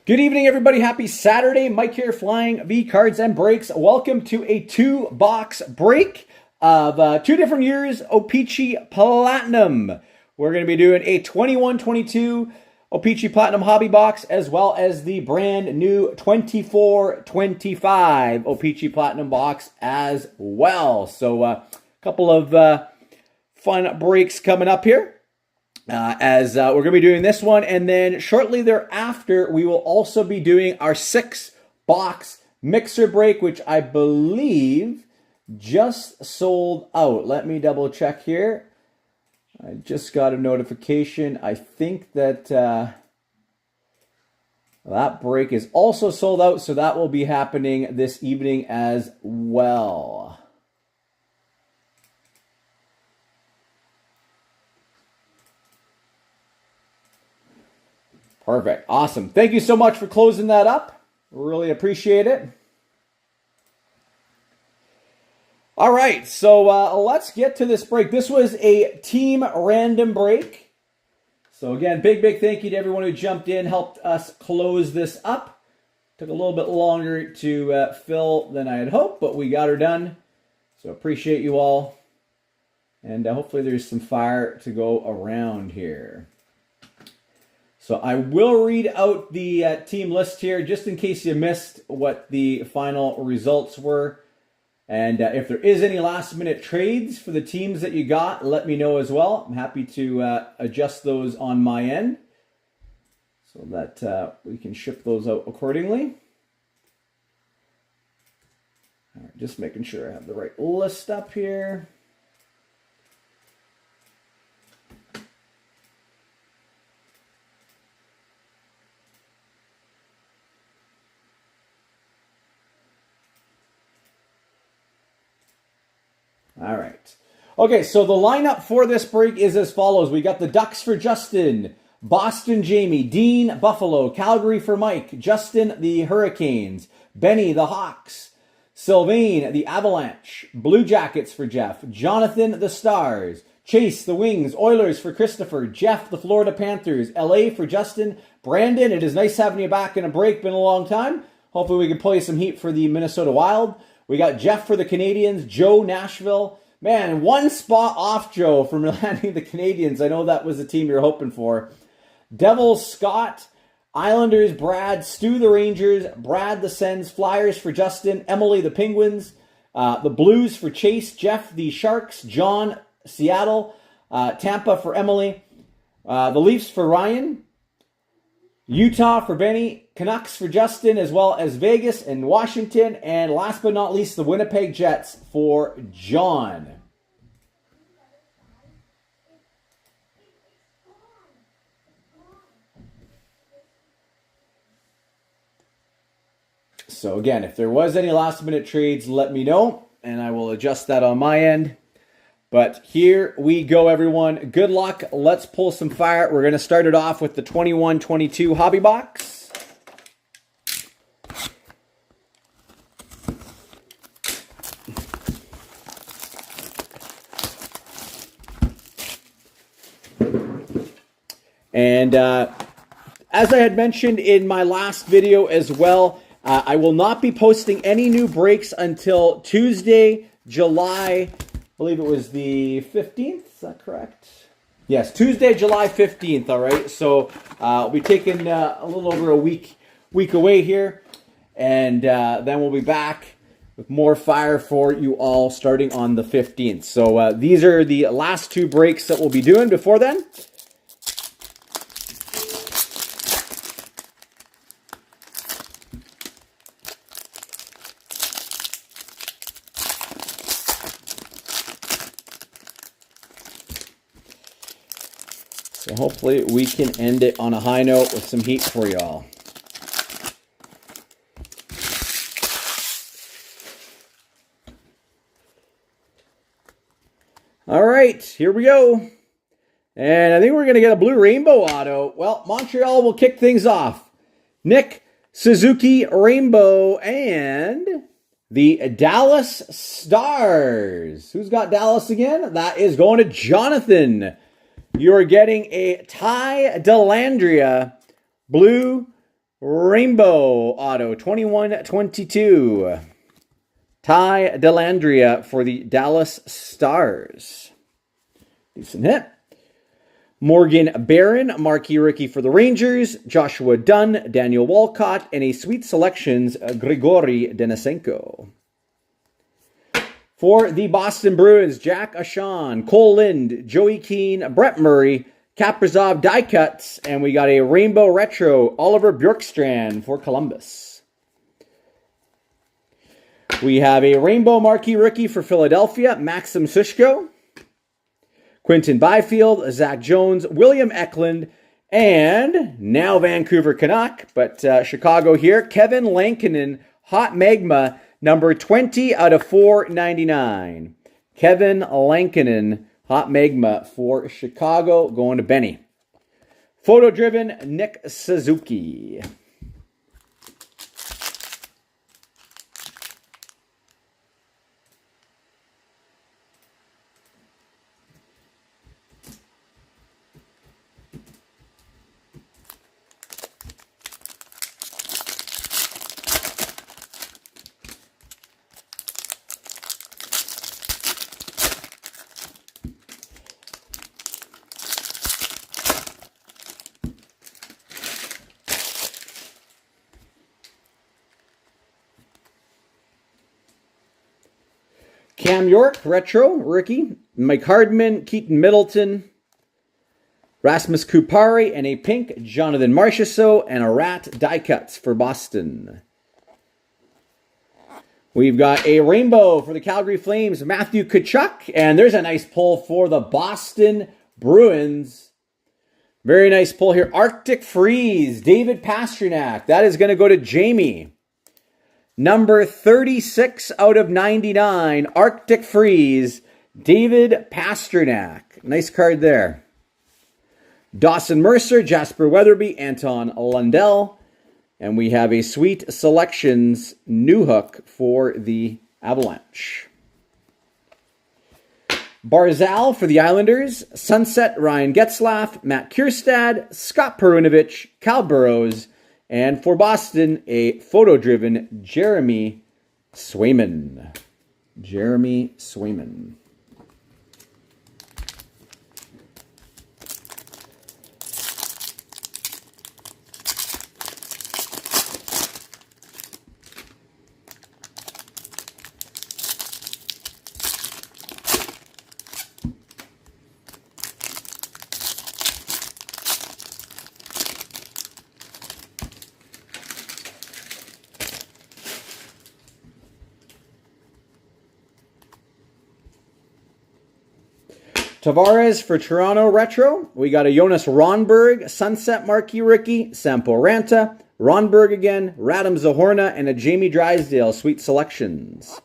Good evening, everybody. Happy Saturday. Mike here, Flying V Cards and Breaks. Welcome to a two-box break of 2 different years O-Pee-Chee Platinum. We're going to be doing a 21-22 O-Pee-Chee Platinum Hobby Box, as well as the brand new 24-25 O-Pee-Chee Platinum Box as well. So a couple of fun breaks coming up here. As we're going to be doing this one, and then shortly thereafter, we will also be doing our 6-box mixer break, which I believe just sold out. Let me double check here. I just got a notification. I think that that break is also sold out, so that will be happening this evening as well. Perfect. Awesome. Thank you so much for closing that up. Really appreciate it. All right, so let's get to this break. This was a team random break. So again, big thank you to everyone who jumped in, helped us close this up. Took a little bit longer to fill than I had hoped, but we got her done. So appreciate you all. And hopefully there's some fire to go around here. So I will read out the team list here, just in case you missed what the final results were. And if there is any last-minute trades for the teams that you got, let me know as well. I'm happy to adjust those on my end so that we can ship those out accordingly. All right, just making sure I have the right list up here. All right. Okay, so the lineup for this break is as follows. We got the Ducks for Justin, Boston Jamie, Dean Buffalo, Calgary for Mike, Justin the Hurricanes, Benny the Hawks, Sylvain the Avalanche, Blue Jackets for Jeff, Jonathan the Stars, Chase the Wings, Oilers for Christopher, Jeff the Florida Panthers, LA for Justin, Brandon, it is nice having you back in a break, been a long time. Hopefully we can play some heat for the Minnesota Wild. We got Jeff for the Canadians, Joe Nashville. Man, one spot off, Joe, from landing the Canadians. I know that was the team you're hoping for. Devils, Scott. Islanders, Brad. Stu, the Rangers. Brad, the Sens. Flyers for Justin. Emily, the Penguins. The Blues for Chase. Jeff, the Sharks. John, Seattle. Tampa for Emily. The Leafs for Ryan. Utah for Benny, Canucks for Justin, as well as Vegas and Washington, and last but not least, the Winnipeg Jets for John. So again, if there was any last minute trades, let me know, and I will adjust that on my end. But here we go, everyone. Good luck. Let's pull some fire. We're going to start it off with the 21-22 hobby box. And as I had mentioned in my last video as well, I will not be posting any new breaks until Tuesday, July, I believe it was the 15th, is that correct? Yes, Tuesday, July 15th, all right? So we'll be taking a little over a week away here, and then we'll be back with more fire for you all starting on the 15th. So these are the last two breaks that we'll be doing before then. So hopefully we can end it on a high note with some heat for y'all. All right, here we go. And I think we're going to get a blue rainbow auto. Well, Montreal will kick things off. Nick Suzuki Rainbow and the Dallas Stars. Who's got Dallas again? That is going to Jonathan. You're getting a Ty Dellandrea blue rainbow auto, 21-22. Ty Dellandrea for the Dallas Stars. Decent hit. Morgan Barron, marquee rookie for the Rangers. Joshua Dunn, Daniel Walcott, and a Sweet Selections, Grigory Denisenko. For the Boston Bruins, Jack Ashan, Cole Lind, Joey Keane, Brett Murray, Kaprizov die cuts, and we got a Rainbow Retro, Oliver Bjorkstrand for Columbus. We have a Rainbow Marquee Rookie for Philadelphia, Maxim Sushko, Quinton Byfield, Zach Jones, William Eklund, and now Vancouver Canuck, but Chicago here, Kevin Lankinen, Hot Magma, number 20 out of 499. Kevin Lankinen, Hot Magma for Chicago, going to Benny. Photo driven, Nick Suzuki. Cam York, retro, rookie. Mike Hardman, Keaton Middleton, Rasmus Kupari, and a pink Jonathan Marchessault, and a rat die cuts for Boston. We've got a rainbow for the Calgary Flames, Matthew Tkachuk, and there's a nice pull for the Boston Bruins. Very nice pull here. Arctic Freeze, David Pastrnak. That is going to go to Jamie. Number 36 out of 99, Arctic Freeze, David Pastrnak. Nice card there. Dawson Mercer, Jasper Weatherby, Anton Lundell. And we have a Sweet Selections new hook for the Avalanche. Barzal for the Islanders, Sunset, Ryan Getzlaf, Matt Kierstad, Scott Perunovich, Cal Burrows, and for Boston, a photo-driven Jeremy Swayman. Jeremy Swayman. Tavares for Toronto Retro. We got a Jonas Ronberg, Sunset Marquee Rookie, Sampo Ranta, Ronberg again, Radim Zahorna, and a Jamie Drysdale Sweet Selections.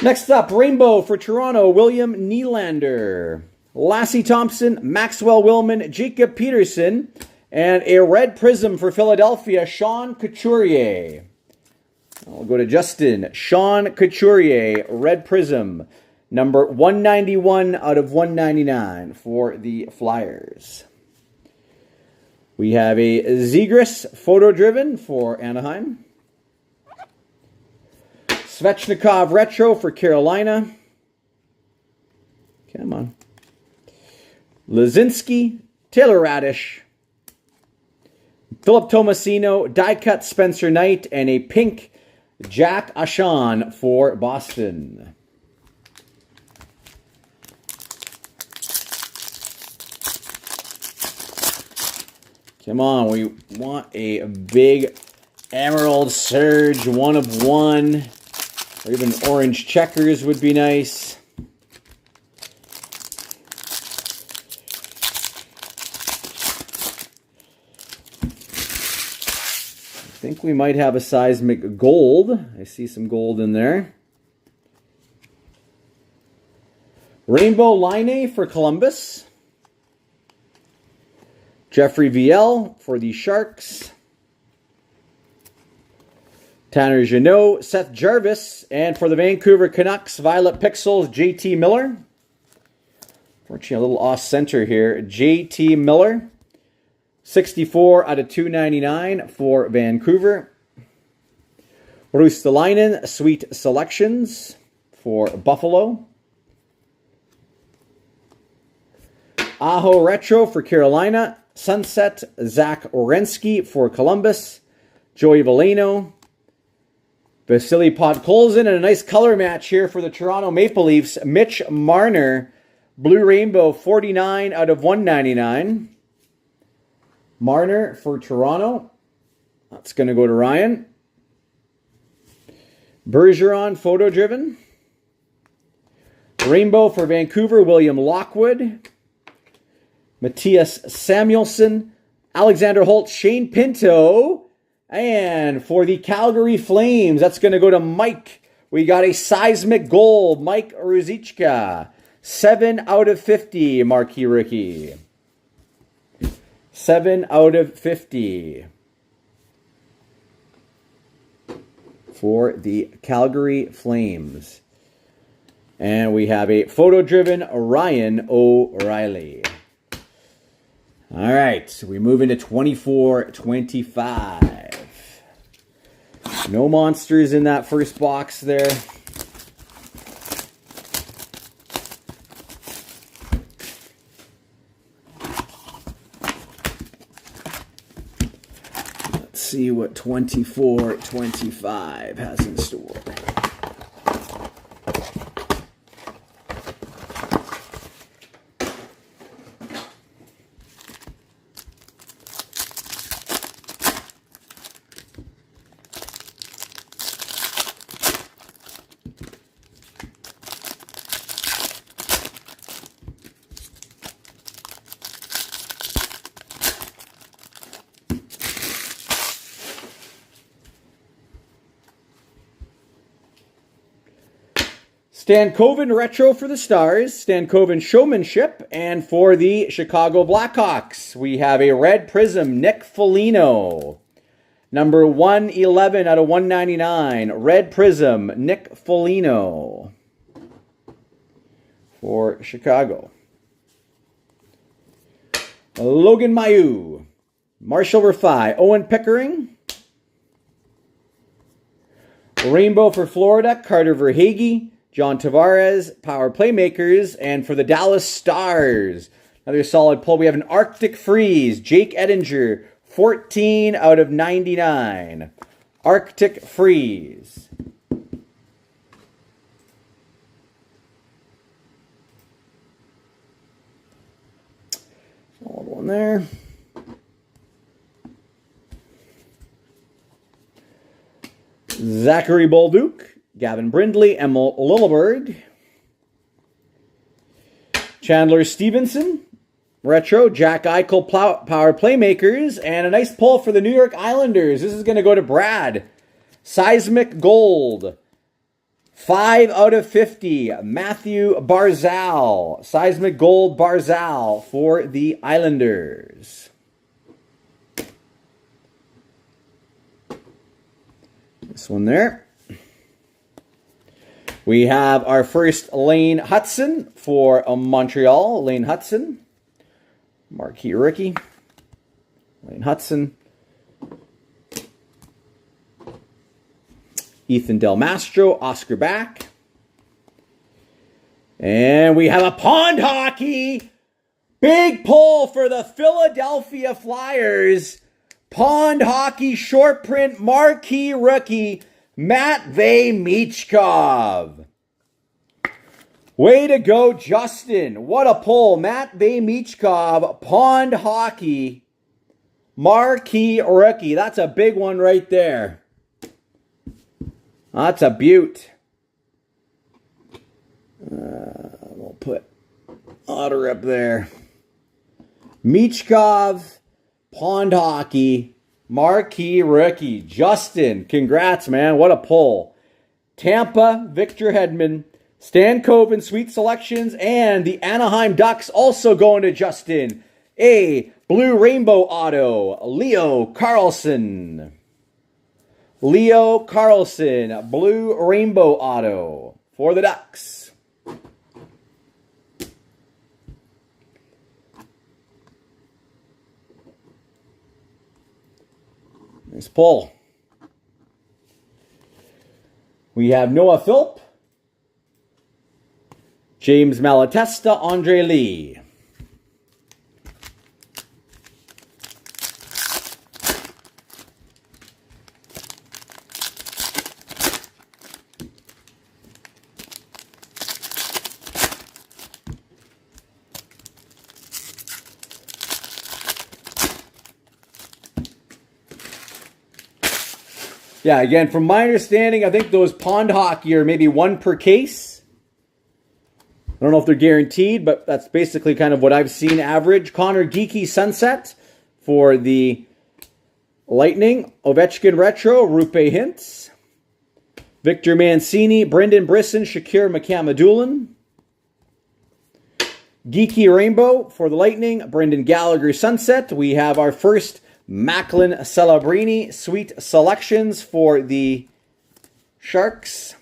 Next up, Rainbow for Toronto, William Nylander. Lassie Thompson, Maxwell Willman, Jacob Peterson, and a red prism for Philadelphia, Sean Couturier. I'll go to Justin. Sean Couturier, red prism, number 191 out of 199 for the Flyers. We have a Zegras photo-driven for Anaheim. Svechnikov retro for Carolina. Come on. Lazinski, Taylor Radish. Philip Tomasino, die-cut Spencer Knight, and a pink Jack Ashan for Boston. Come on, we want a big Emerald Surge, 1 of 1. Or even orange checkers would be nice. I think we might have a seismic gold. I see some gold in there. Rainbow Line for Columbus. Jeffrey VL for the Sharks. Tanner Jeannot, Seth Jarvis, and for the Vancouver Canucks, Violet Pixels, JT Miller. Fortunately, a little off-center here. JT Miller, 64 out of 299 for Vancouver. Rustalainen, Sweet Selections for Buffalo. Aho Retro for Carolina. Sunset, Zach Orensky for Columbus. Joey Veleno. Vasily Podkolzin, and a nice color match here for the Toronto Maple Leafs. Mitch Marner, Blue Rainbow, 49 out of 199. Marner for Toronto. That's going to go to Ryan. Bergeron, photo-driven. Rainbow for Vancouver, William Lockwood. Matthias Samuelsson. Alexander Holt, Shane Pinto. And for the Calgary Flames, that's going to go to Mike. We got a seismic gold, Mike Ruzicka. 7 out of 50, marquee rookie. 7 out of 50 for the Calgary Flames. And we have a photo-driven Ryan O'Reilly. All right, so we move into 24-25. No monsters in that first box there. Let's see what 24-25 has in store. Stankoven Retro for the Stars, Stankoven Showmanship, and for the Chicago Blackhawks, we have a red prism, Nick Foligno. Number 111 out of 199, red prism, Nick Foligno for Chicago. Logan Mailloux, Marshall Rafai, Owen Pickering. Rainbow for Florida, Carter Verhaeghe. John Tavares, Power Playmakers, and for the Dallas Stars, another solid pull. We have an Arctic Freeze, Jake Ettinger, 14 out of 99. Arctic Freeze. Solid one there. Zachary Bolduc. Gavin Brindley, Emil Lilleberg. Chandler Stevenson, retro, Jack Eichel, Power Playmakers, and a nice pull for the New York Islanders. This is going to go to Brad. Seismic Gold 5 out of 50, Matthew Barzal. Seismic Gold Barzal for the Islanders. This one there. We have our first Lane Hutson for Montreal. Lane Hutson. Marquee rookie. Lane Hutson. Ethan Del Mastro, Oscar back. And we have a pond hockey. Big pull for the Philadelphia Flyers. Pond hockey short print marquee rookie, Matvei Michkov. Way to go, Justin. What a pull. Matvei Michkov, pond hockey, marquee rookie. That's a big one right there. That's a beaut. We'll put Otter up there. Michkov, pond hockey, marquee rookie. Justin, congrats, man. What a pull. Tampa, Victor Hedman, Stan Coven, Sweet Selections, and the Anaheim Ducks also going to Justin. A blue rainbow auto, Leo Carlson. Leo Carlson, blue rainbow auto for the Ducks. Nice pull. We have Noah Philp, James Malatesta, Andre Lee. Yeah, again, from my understanding, I think those pond hockey are maybe one per case. I don't know if they're guaranteed, but that's basically kind of what I've seen average. Connor Geeky Sunset for the Lightning. Ovechkin Retro, Rupe Hintz. Victor Mancini, Brendan Brisson, Shakir McCamadoulan. Geeky Rainbow for the Lightning, Brendan Gallagher Sunset. We have our first Macklin Celebrini Sweet Selections for the Sharks.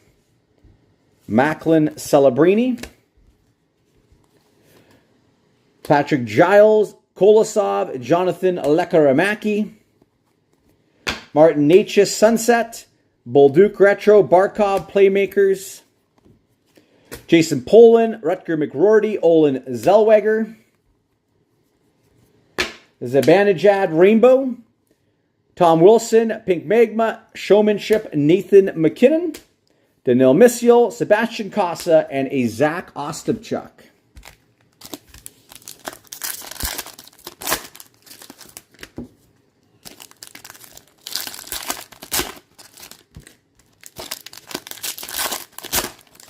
Macklin Celebrini. Patrick Giles, Kolosov, Jonathan Lekaramaki. Martin Necas Sunset. Bolduc Retro, Barkov Playmakers. Jason Polan, Rutger McRourty, Olin Zellweger. Zibanejad Rainbow, Tom Wilson, Pink Magma, Showmanship, Nathan McKinnon, Danil Missiel, Sebastian Casa, and a Zach Ostapchuk.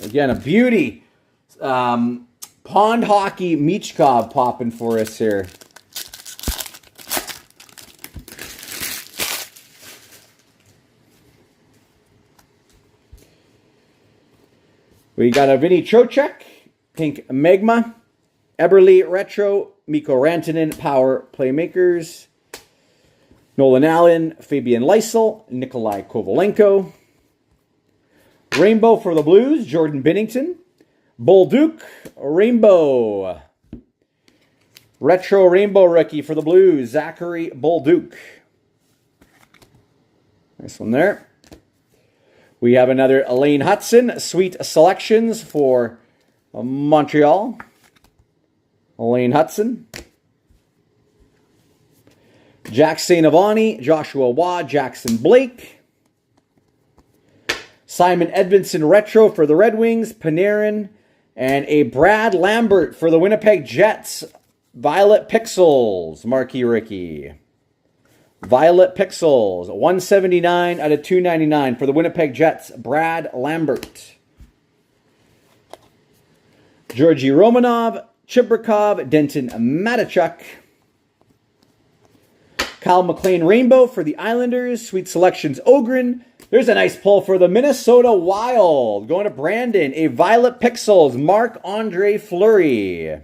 Again, a beauty. Pond hockey Michkov popping for us here. We got a Vinny Trocheck, Pink Magma, Eberle Retro, Mikko Rantanen, Power Playmakers, Nolan Allen, Fabian Lysel, Nikolai Kovalenko, Rainbow for the Blues, Jordan Binnington, Bolduc Rainbow, Retro Rainbow Rookie for the Blues, Zachary Bolduc. Nice one there. We have another Lane Hutson, Sweet Selections for Montreal. Lane Hutson. Jack St. Avani, Joshua Waugh, Jackson Blake. Simon Edvinsson Retro for the Red Wings, Panarin. And a Brad Lambert for the Winnipeg Jets, Violet Pixels, marquee rookie. Violet Pixels, 179 out of 299 for the Winnipeg Jets, Brad Lambert. Georgi Romanov, Chibrikov, Denton Matachuk. Kyle McLean Rainbow for the Islanders. Sweet Selections Ogren. There's a nice pull for the Minnesota Wild. Going to Brandon. A Violet Pixels. Marc-Andre Fleury.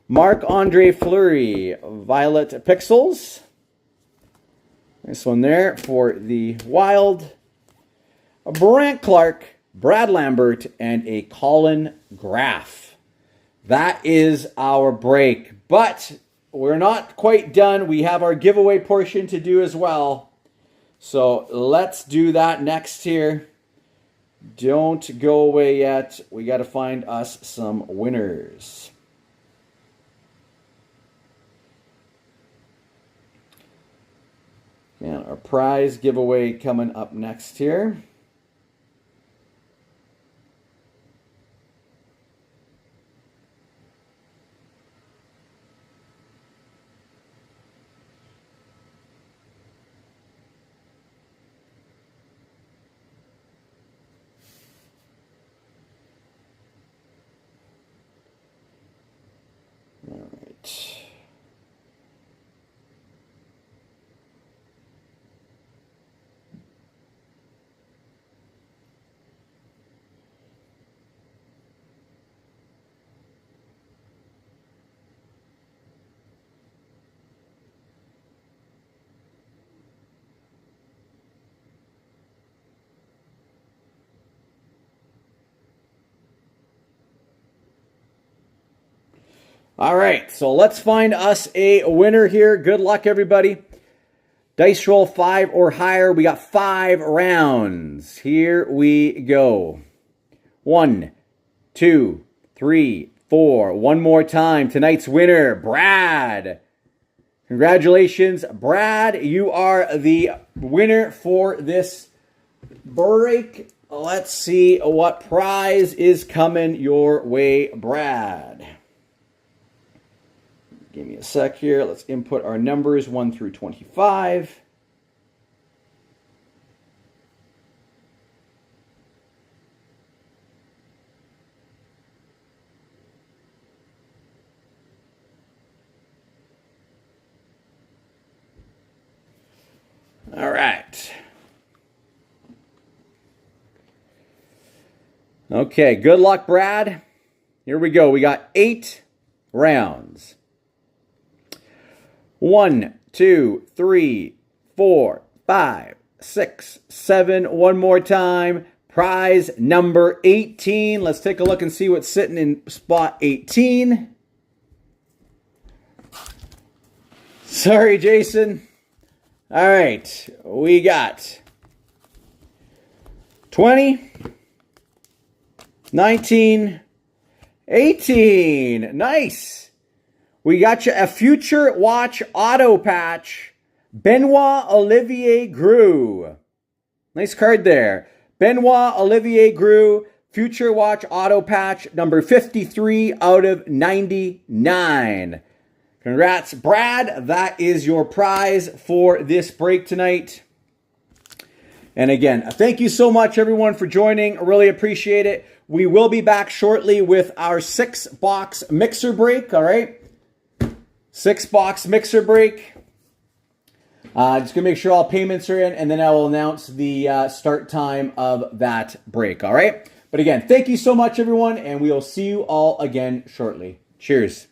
Marc-Andre Fleury. Violet Pixels. Nice one there for the Wild. A Brant Clark. Brad Lambert. And a Colin Graff. That is our break. But we're not quite done. We have our giveaway portion to do as well. So let's do that next here. Don't go away yet. We got to find us some winners. And our prize giveaway coming up next here. All right. All right, so let's find us a winner here. Good luck, everybody. Dice roll 5 or higher. We got 5 rounds. Here we go. 1, 2, 3, 4. One more time. Tonight's winner, Brad. Congratulations, Brad. You are the winner for this break. Let's see what prize is coming your way, Brad. Give me a sec here. Let's input our numbers 1 through 25. All right. Okay, good luck, Brad. Here we go. We got 8 rounds. 1, 2, 3, 4, 5, 6, 7. One more time. Prize number 18. Let's take a look and see what's sitting in spot 18. Sorry, Jason. All right. We got 20, 19, 18. Nice. We got you a Future Watch auto patch. Benoit Olivier Groux. Nice card there. Benoit Olivier Groux, Future Watch auto patch, number 53 out of 99. Congrats, Brad. That is your prize for this break tonight. And again, thank you so much, everyone, for joining. I really appreciate it. We will be back shortly with our 6-box mixer break, all right? 6-box mixer break. Just going to make sure all payments are in, and then I will announce the start time of that break, all right? But again, thank you so much, everyone, and we will see you all again shortly. Cheers.